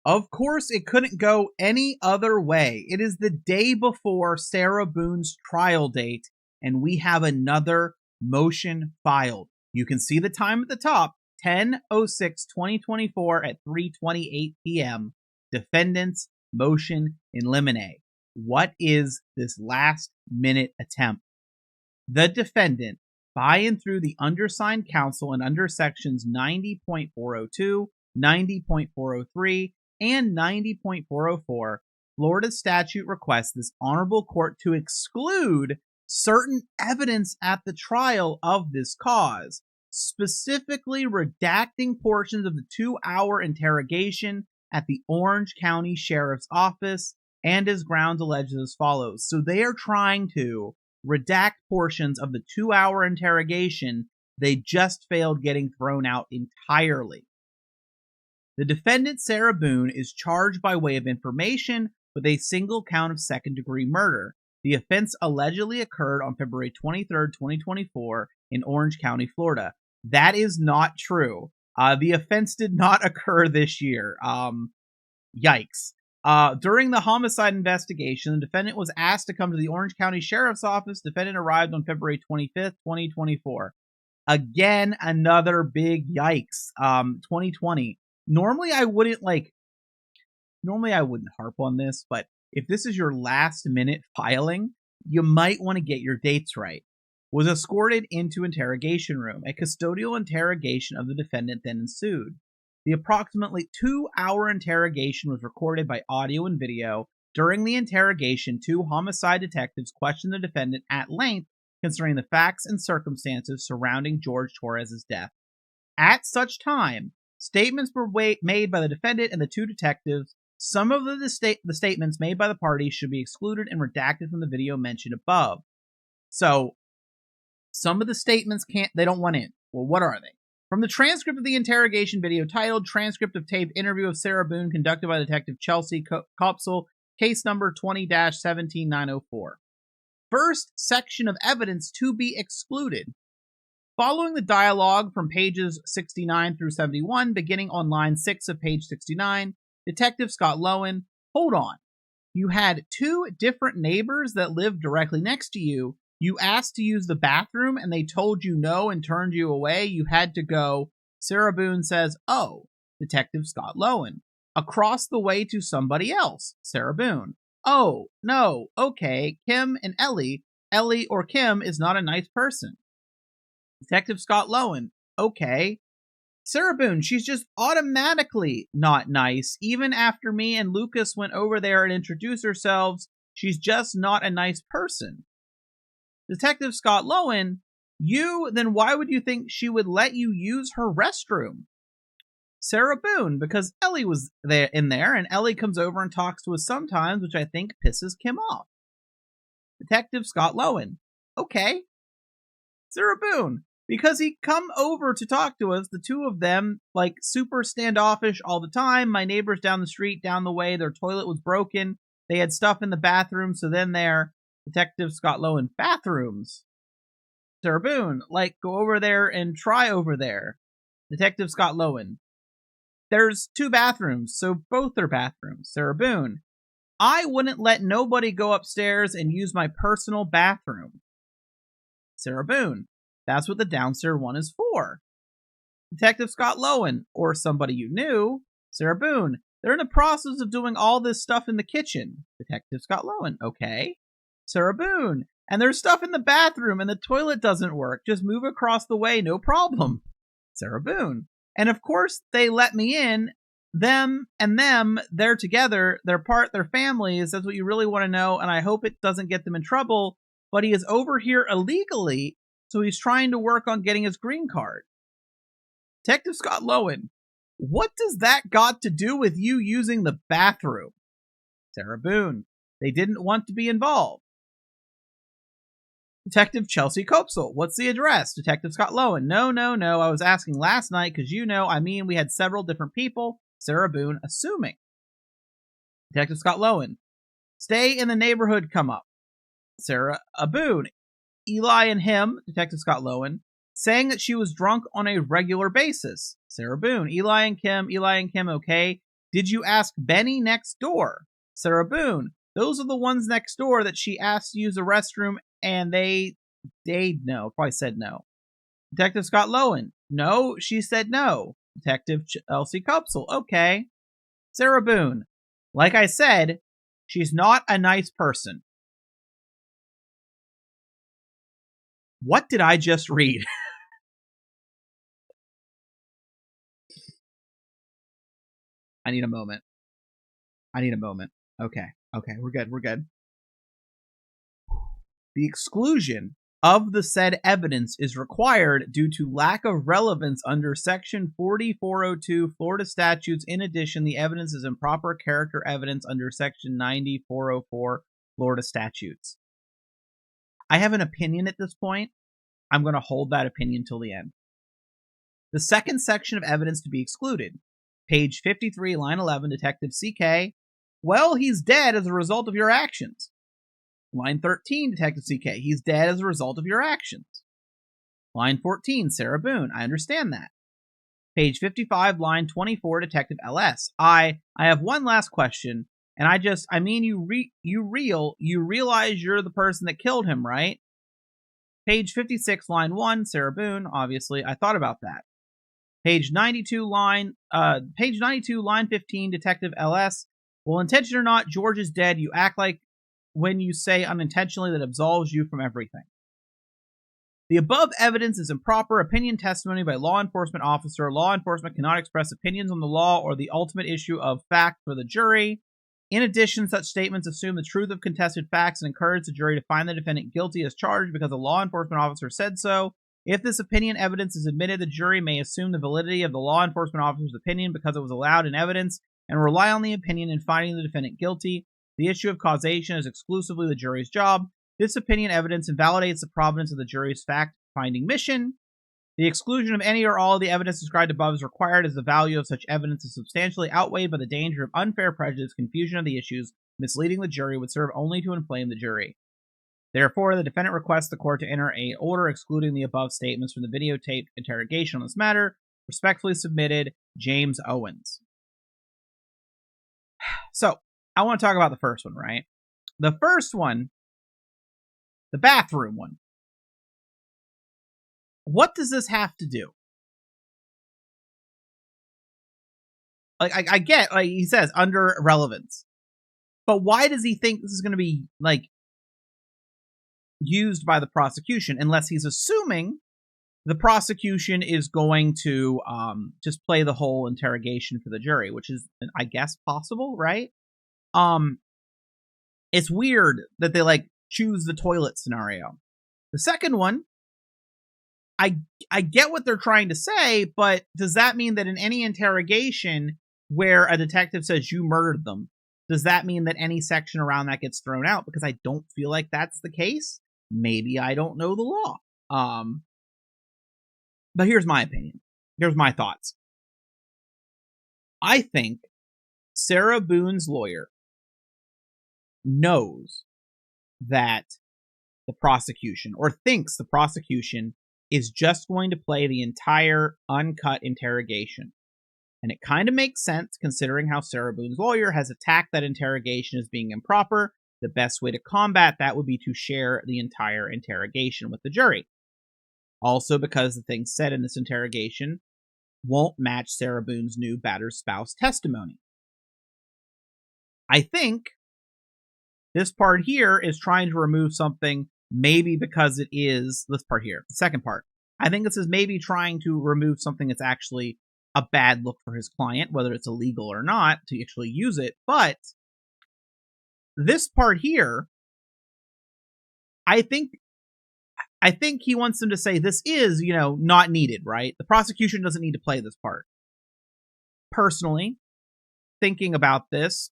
Of course, it couldn't go any other way. It is the day before Sarah Boone's trial date, and we have another motion filed. You can see the time at the top, 10/06/2024 at 3:28 p.m. Defendant's motion in limine. What is this last-minute attempt? The defendant, by and through the undersigned counsel and under sections 90.402, 90.403, and 90.404, Florida statute requests this honorable court to exclude certain evidence at the trial of this cause, specifically redacting portions of the 2-hour interrogation at the Orange County Sheriff's Office, and as grounds alleged as follows. So they are trying to redact portions of the 2-hour interrogation they just failed getting thrown out entirely. The defendant, Sarah Boone, is charged by way of information with a single count of second-degree murder. The offense allegedly occurred on February 23, 2024 in Orange County, Florida. That is not true. The offense did not occur this year. Yikes. During the homicide investigation, the defendant was asked to come to the Orange County Sheriff's Office. Defendant arrived on February 25th, 2024. Again, another big yikes. 2020. Normally I wouldn't harp on this, but if this is your last minute filing, you might want to get your dates right. Was escorted into interrogation room. A custodial interrogation of the defendant then ensued. The approximately 2-hour interrogation was recorded by audio and video. During the interrogation, 2 homicide detectives questioned the defendant at length concerning the facts and circumstances surrounding George Torres's death. At such time, statements were made by the defendant and the 2 detectives. Some of the statements made by the parties should be excluded and redacted from the video mentioned above. So, some of the statements they don't want in. Well, what are they? From the transcript of the interrogation video titled Transcript of Taped Interview of Sarah Boone conducted by Detective Chelsea Kopsel, case number 20-17904. First section of evidence to be excluded. Following the dialogue from pages 69 through 71, beginning on line 6 of page 69, Detective Scott Lowen, hold on. You had 2 different neighbors that lived directly next to you. You asked to use the bathroom and they told you no and turned you away. You had to go. Sarah Boone says, oh, Detective Scott Lowen. Across the way to somebody else. Sarah Boone. Oh, no, okay, Kim and Ellie. Ellie or Kim is not a nice person. Detective Scott Lowen. Okay. Sarah Boone, she's just automatically not nice. Even after me and Lucas went over there and introduced ourselves, she's just not a nice person. Detective Scott Lowen, then why would you think she would let you use her restroom? Sarah Boone, because Ellie was in there, and Ellie comes over and talks to us sometimes, which I think pisses Kim off. Detective Scott Lowen, okay. Sarah Boone, because he come over to talk to us, the 2 of them, super standoffish all the time. My neighbors down the street, down the way, their toilet was broken. They had stuff in the bathroom, so then Detective Scott Lowen, bathrooms. Sarah Boone, go over there and try over there. Detective Scott Lowen, there's 2 bathrooms, so both are bathrooms. Sarah Boone, I wouldn't let nobody go upstairs and use my personal bathroom. Sarah Boone, that's what the downstairs one is for. Detective Scott Lowen, or somebody you knew. Sarah Boone, they're in the process of doing all this stuff in the kitchen. Detective Scott Lowen, okay. Sarah Boone, and there's stuff in the bathroom and the toilet doesn't work. Just move across the way, no problem. Sarah Boone. And of course, they let me in. Them, they're together. They're families. That's what you really want to know, and I hope it doesn't get them in trouble. But he is over here illegally, so he's trying to work on getting his green card. Detective Scott Lowen, what does that got to do with you using the bathroom? Sarah Boone, they didn't want to be involved. Detective Chelsea Kopsel, what's the address? Detective Scott Lowen, no, I was asking last night because we had several different people. Sarah Boone, assuming. Detective Scott Lowen, stay in the neighborhood, come up. Sarah Boone, Eli and him, Detective Scott Lowen, saying that she was drunk on a regular basis. Sarah Boone, Eli and Kim, okay. Did you ask Benny next door? Sarah Boone. Those are the ones next door that she asked to use the restroom, and they no. Probably said no. Detective Scott Lowen. No, she said no. Detective Elsie Kupsel. Okay. Sarah Boone. Like I said, she's not a nice person. What did I just read? I need a moment. Okay, we're good. The exclusion of the said evidence is required due to lack of relevance under Section 4402 Florida statutes. In addition, the evidence is improper character evidence under Section 9404 Florida statutes. I have an opinion at this point. I'm going to hold that opinion till the end. The second section of evidence to be excluded. Page 53, line 11, Detective CK. Well, he's dead as a result of your actions. Line 13, Detective CK. He's dead as a result of your actions. Line 14, Sarah Boone. I understand that. Page 55, line 24, Detective LS. I have one last question, and you realize you're the person that killed him, right? Page 56, line 1, Sarah Boone. Obviously, I thought about that. Page 92, line 15, Detective LS. Well, intention or not, George is dead. You act like when you say unintentionally that absolves you from everything. The above evidence is improper opinion testimony by law enforcement officer. Law enforcement cannot express opinions on the law or the ultimate issue of fact for the jury. In addition, such statements assume the truth of contested facts and encourage the jury to find the defendant guilty as charged because a law enforcement officer said so. If this opinion evidence is admitted, the jury may assume the validity of the law enforcement officer's opinion because it was allowed in evidence and rely on the opinion in finding the defendant guilty. The issue of causation is exclusively the jury's job. This opinion evidence invalidates the provenance of the jury's fact-finding mission. The exclusion of any or all of the evidence described above is required as the value of such evidence is substantially outweighed by the danger of unfair prejudice, confusion of the issues, misleading the jury would serve only to inflame the jury. Therefore, the defendant requests the court to enter an order excluding the above statements from the videotaped interrogation on this matter. Respectfully submitted, James Owens. So, I want to talk about the first one, right? The first one, the bathroom one. What does this have to do? Like, I get, like he says, under relevance. But why does he think this is going to be, like, used by the prosecution, unless he's assuming the prosecution is going to just play the whole interrogation for the jury, which is, I guess, possible, right? It's weird that they like choose the toilet scenario. The second one, I get what they're trying to say, but does that mean that in any interrogation where a detective says you murdered them, does that mean that any section around that gets thrown out? Because I don't feel like that's the case. Maybe I don't know the law. But here's my opinion. Here's my thoughts. I think Sarah Boone's lawyer knows that the prosecution, or thinks the prosecution, is just going to play the entire uncut interrogation. And it kind of makes sense considering how Sarah Boone's lawyer has attacked that interrogation as being improper. The best way to combat that would be to share the entire interrogation with the jury. Also, because the things said in this interrogation won't match Sarah Boone's new battered spouse testimony. I think this part here is trying to remove something, maybe because it is, this part here, the second part. I think this is maybe trying to remove something that's actually a bad look for his client, whether it's illegal or not, to actually use it. But this part here, I think he wants them to say this is, not needed, right? The prosecution doesn't need to play this part. Personally, thinking about this,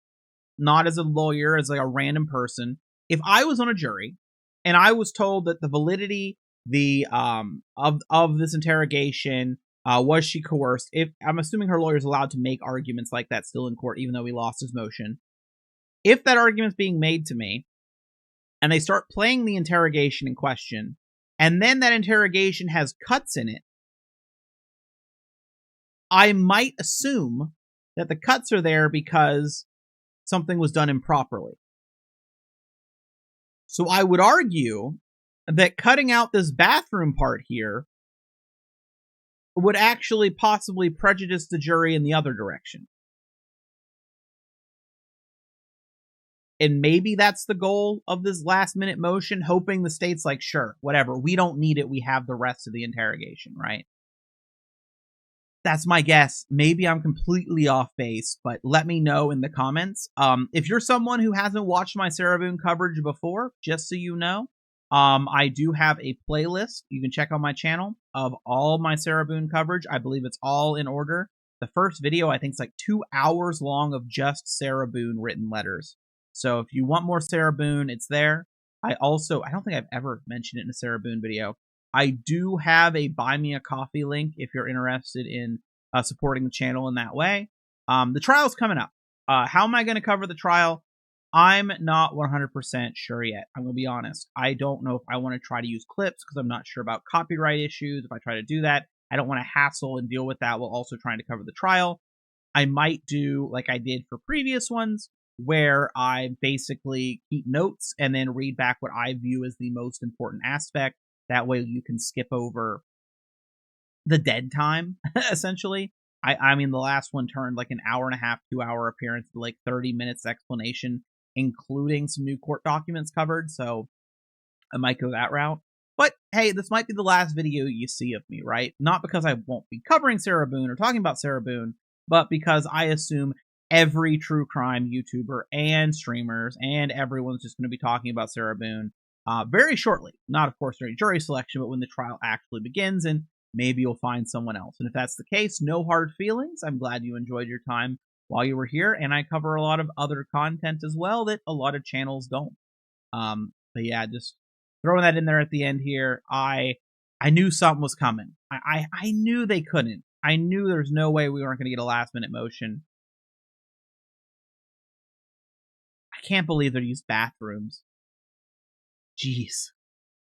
not as a lawyer, as like a random person, if I was on a jury and I was told that the validity of this interrogation, was she coerced? If I'm assuming her lawyer is allowed to make arguments like that still in court, even though he lost his motion. If that argument's being made to me, and they start playing the interrogation in question, and then that interrogation has cuts in it, I might assume that the cuts are there because something was done improperly. So I would argue that cutting out this bathroom part here would actually possibly prejudice the jury in the other direction. And maybe that's the goal of this last minute motion, hoping the state's like, sure, whatever, we don't need it, we have the rest of the interrogation, right? That's my guess. Maybe I'm completely off base, but let me know in the comments. If you're someone who hasn't watched my Sarah Boone coverage before, just so you know, I do have a playlist you can check on my channel of all my Sarah Boone coverage. I believe it's all in order. The first video, I think, is like 2 hours long of just Sarah Boone written letters. So if you want more Sarah Boone, it's there. I don't think I've ever mentioned it in a Sarah Boone video. I do have a buy me a coffee link if you're interested in supporting the channel in that way. The trial's coming up. How am I going to cover the trial? I'm not 100% sure yet. I'm going to be honest. I don't know if I want to try to use clips because I'm not sure about copyright issues. If I try to do that, I don't want to hassle and deal with that while also trying to cover the trial. I might do like I did for previous ones, where I basically keep notes and then read back what I view as the most important aspect. That way you can skip over the dead time, essentially. I mean, the last one turned like an hour and a half, 2-hour appearance to like 30 minutes explanation, including some new court documents covered. So I might go that route. But hey, this might be the last video you see of me, right? Not because I won't be covering Sarah Boone or talking about Sarah Boone, but because I assume every true crime YouTuber and streamers and everyone's just going to be talking about Sarah Boone very shortly. Not, of course, during jury selection, but when the trial actually begins, and maybe you'll find someone else. And if that's the case, no hard feelings. I'm glad you enjoyed your time while you were here, and I cover a lot of other content as well that a lot of channels don't. But yeah, just throwing that in there at the end here. I knew something was coming. I knew they couldn't. I knew there's no way we weren't going to get a last minute motion. I can't believe they used bathrooms. Jeez.